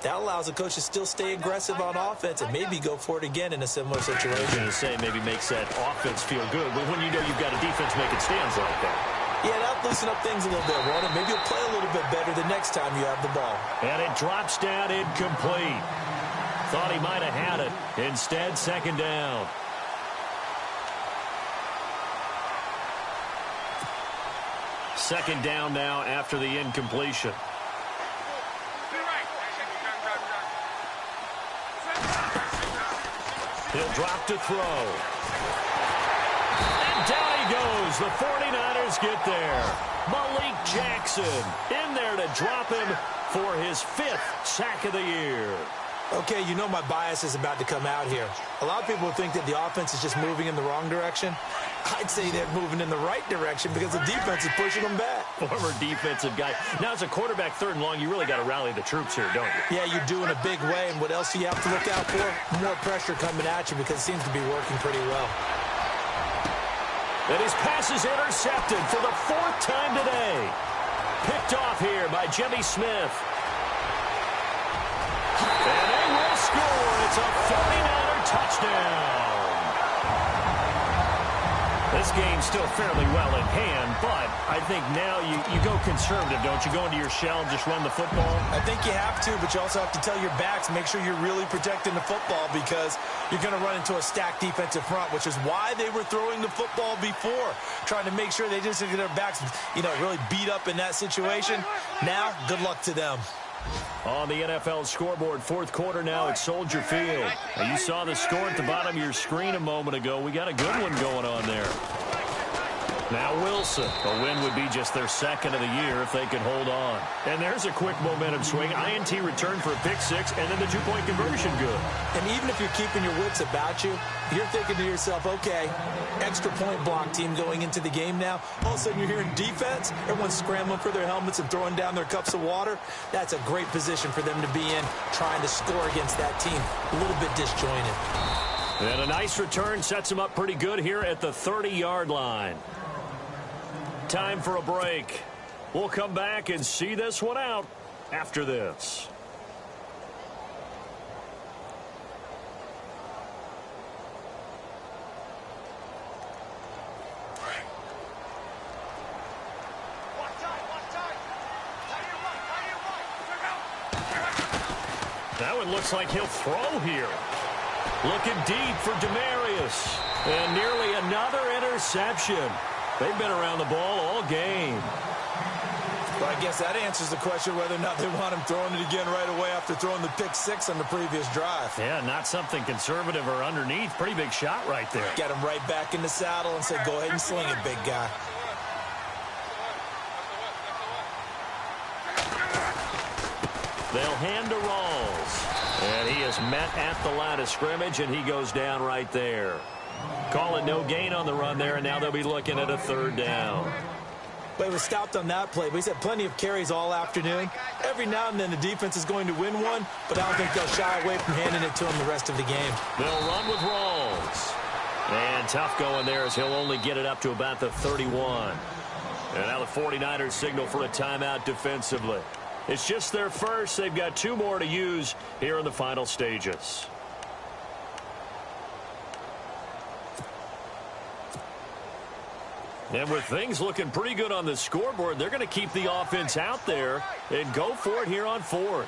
S3: that allows the coach to still stay aggressive on offense and maybe go for it again in a similar situation.
S2: I was going to say maybe makes that offense feel good, but when you know you've got a defense making stands like that.
S3: Yeah, that'll loosen up things a little bit, Ron, and maybe you'll play a little bit better the next time you have the ball.
S2: And it drops down incomplete. Thought he might have had it. Instead, 2nd down. Second down now after the incompletion. He'll drop to throw. And down he goes. The 49ers get there. Malik Jackson in there to drop him for his 5th sack of the year.
S3: Okay, you know my bias is about to come out here. A lot of people think that the offense is just moving in the wrong direction. I'd say they're moving in the right direction because the defense is pushing them back.
S2: Former defensive guy. Now, as a quarterback, 3rd and long, you really got to rally the troops here, don't you?
S3: Yeah, you do in a big way. And what else do you have to look out for? More pressure coming at you because it seems to be working pretty well.
S2: And his pass is intercepted for the 4th time today. Picked off here by Jimmy Smith. And they will score. It's a 49er touchdown. This game's still fairly well in hand, but I think now you go conservative, don't you? Go into your shell and just run the football?
S3: I think you have to, but you also have to tell your backs, make sure you're really protecting the football because you're going to run into a stacked defensive front, which is why they were throwing the football before, trying to make sure they just get their backs, really beat up in that situation. Now, good luck to them.
S2: On the NFL scoreboard, 4th quarter now at Soldier Field. Now, you saw the score at the bottom of your screen a moment ago. We got a good one going on there. Now Wilson. A win would be just their 2nd of the year if they could hold on. And there's a quick momentum swing. INT return for a pick 6, and then the 2-point conversion good.
S3: And even if you're keeping your wits about you, you're thinking to yourself, okay, extra point block team going into the game now. All of a sudden you're hearing defense. Everyone's scrambling for their helmets and throwing down their cups of water. That's a great position for them to be in, trying to score against that team. A little bit disjointed.
S2: And a nice return sets them up pretty good here at the 30-yard line. Time for a break. We'll come back and see this one out after this. go, and looks like he'll throw here. Looking deep for Demarius. And nearly another interception. They've been around the ball all game.
S3: Well, I guess that answers the question whether or not they want him throwing it again right away after throwing the pick six on the previous drive.
S2: Yeah, not something conservative or underneath. Pretty big shot right there.
S3: Get him right back in the saddle and say, go ahead and sling it, big guy.
S2: They'll hand to Rawls. And he is met at the line of scrimmage, and he goes down right there. Call it no gain on the run there, and now they'll be looking at a third down.
S3: But he was stopped on that play, but he's had plenty of carries all afternoon. Every now and then the defense is going to win one, but I don't think they'll shy away from handing it to him the rest of the game.
S2: They'll run with Rawls. And tough going there as he'll only get it up to about the 31. And now the 49ers signal for a timeout defensively. It's just their first. They've got 2 more to use here in the final stages. And with things looking pretty good on the scoreboard, they're going to keep the offense out there and go for it here on 4th.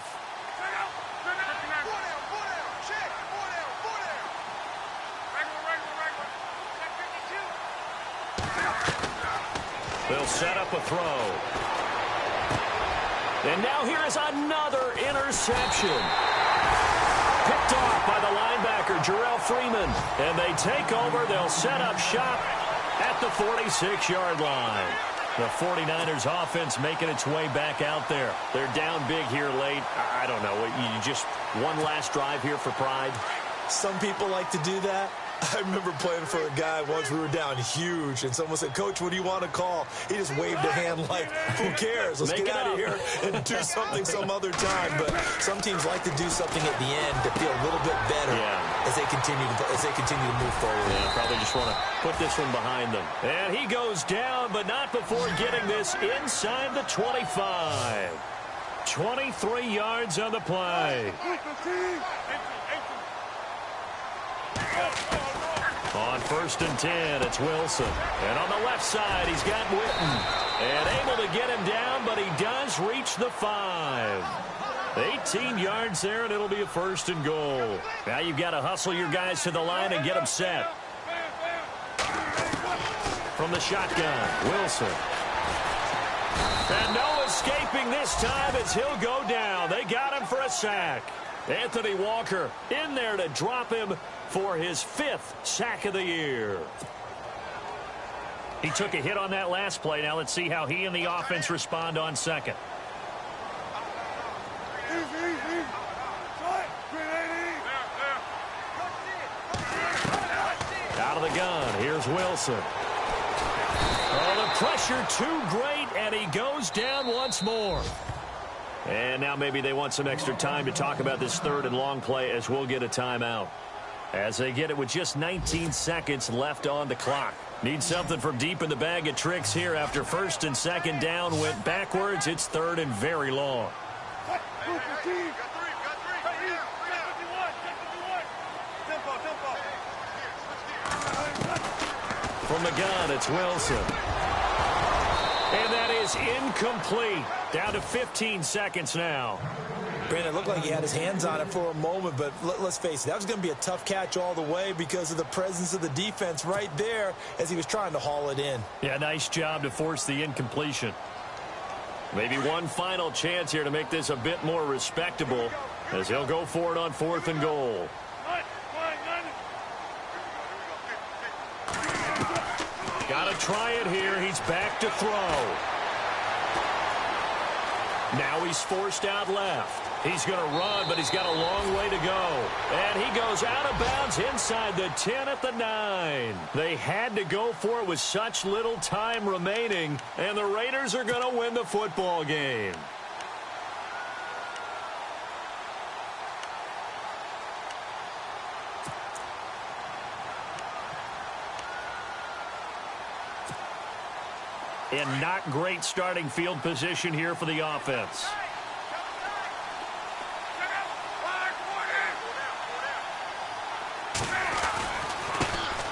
S2: They'll set up a throw. And now here is another interception. Picked off by the linebacker, Jarrell Freeman. And they take over. They'll set up shop at the 46-yard line. The 49ers offense making its way back out there. They're down big here late. I don't know. You just one last drive here for pride.
S3: Some people like to do that. I remember playing for a guy once. We were down huge, and someone said, Coach, what do you want to call? He just waved a hand like, who cares? Let's get out of here and do something some other time. But some teams like to do something at the end to feel a little bit better as they continue to move forward.
S2: Yeah, probably just want to put this one behind them. And he goes down, but not before getting this inside the 25. 23 yards on the play. On 1st and 10, it's Wilson. And on the left side, he's got Witten. And able to get him down, but he does reach the 5. 18 yards there, and it'll be a 1st and goal. Now you've got to hustle your guys to the line and get them set. From the shotgun, Wilson. And no escaping this time as he'll go down. They got him for a sack. Anthony Walker in there to drop him for his 5th sack of the year. He took a hit on that last play. Now let's see how he and the offense respond on 2nd. Out of the gun. Here's Wilson. Oh, the pressure too great, and he goes down once more. And now maybe they want some extra time to talk about this 3rd and long play as we'll get a timeout. As they get it with just 19 seconds left on the clock. Need something from deep in the bag of tricks here after 1st and 2nd down went backwards. It's 3rd and very long. From the gun, it's Wilson. And that is incomplete. Down to 15 seconds now.
S3: Brandon, it looked like he had his hands on it for a moment, but let's face it, that was going to be a tough catch all the way because of the presence of the defense right there as he was trying to haul it in.
S2: Yeah, nice job to force the incompletion. Maybe one final chance here to make this a bit more respectable as he'll go for it on 4th and goal. Got to try it here. He's back to throw. Now he's forced out left. He's going to run, but he's got a long way to go. And he goes out of bounds inside the 10 at the 9. They had to go for it with such little time remaining, and the Raiders are going to win the football game. And not great starting field position here for the offense.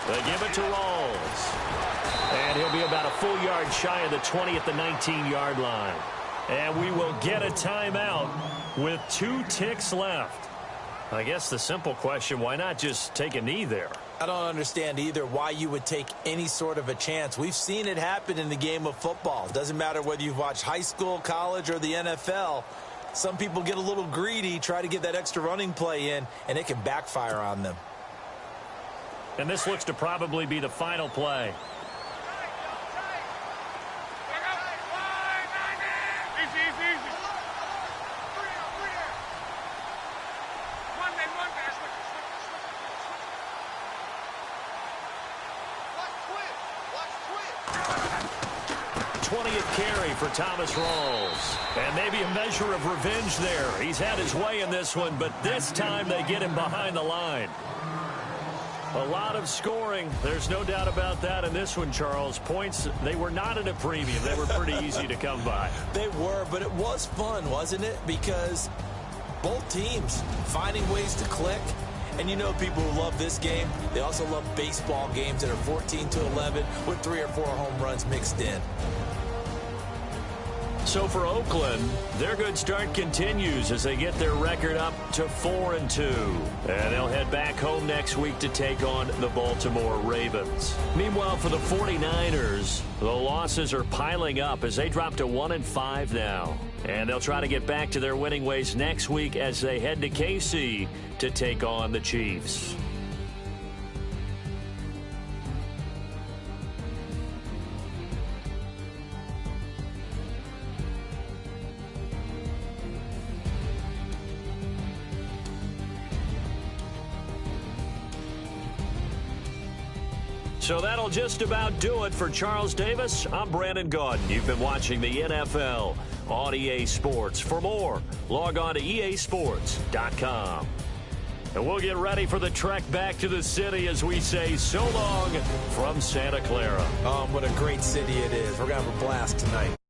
S2: They give it to Rawls. And he'll be about a full yard shy of the 20 at the 19-yard line. And we will get a timeout with 2 ticks left. I guess the simple question, why not just take a knee there?
S3: I don't understand either why you would take any sort of a chance. We've seen it happen in the game of football. Doesn't matter whether you've watched high school, college, or the NFL. Some people get a little greedy, try to get that extra running play in, and it can backfire on them.
S2: And this looks to probably be the final play. Carry for Thomas Rawls. And maybe a measure of revenge there. He's had his way in this one, but this time they get him behind the line. A lot of scoring. There's no doubt about that in this one, Charles. Points, they were not at a premium. They were pretty easy to come by.
S3: They were, but it was fun, wasn't it? Because both teams finding ways to click. And you know people who love this game, they also love baseball games that are 14-11 with 3 or 4 home runs mixed in.
S2: So for Oakland, their good start continues as they get their record up to 4-2. And they'll head back home next week to take on the Baltimore Ravens. Meanwhile, for the 49ers, the losses are piling up as they drop to 1-5 now. And they'll try to get back to their winning ways next week as they head to KC to take on the Chiefs. So that'll just about do it for Charles Davis. I'm Brandon Gaudin. You've been watching the NFL on EA Sports. For more, log on to easports.com. And we'll get ready for the trek back to the city as we say so long from Santa Clara.
S3: What a great city it is. We're going to have a blast tonight.